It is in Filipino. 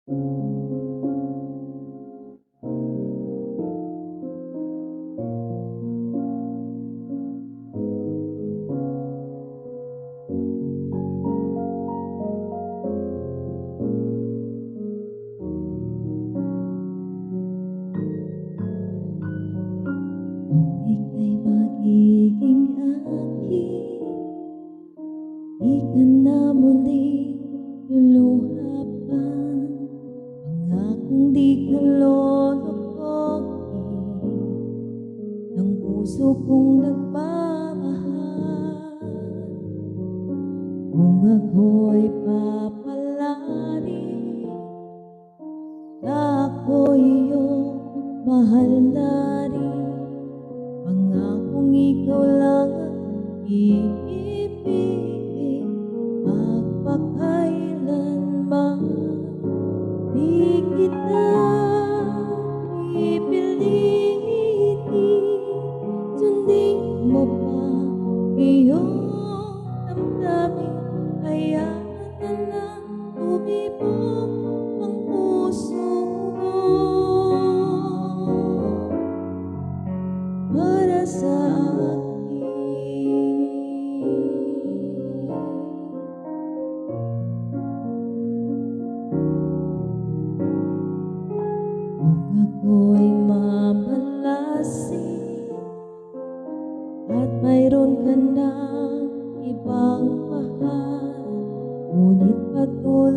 Kung ika'y magiging akin, di ka na muli luluha pa. Pangakong di ka lolokohin ng puso kong nagmamahal. Kung ako'y papalarin na ako'y iyong mahal na rin, pangakong ikaw lang ang iibigin magpakailanman. Di kita pipilitin, sundin mo pa iyong damdamin. Hayaan na lang lumibog ang puso mo para sa akin. Kung ako'y mamalasin at mayroon ka ng ibang mahal, ngunit patuloy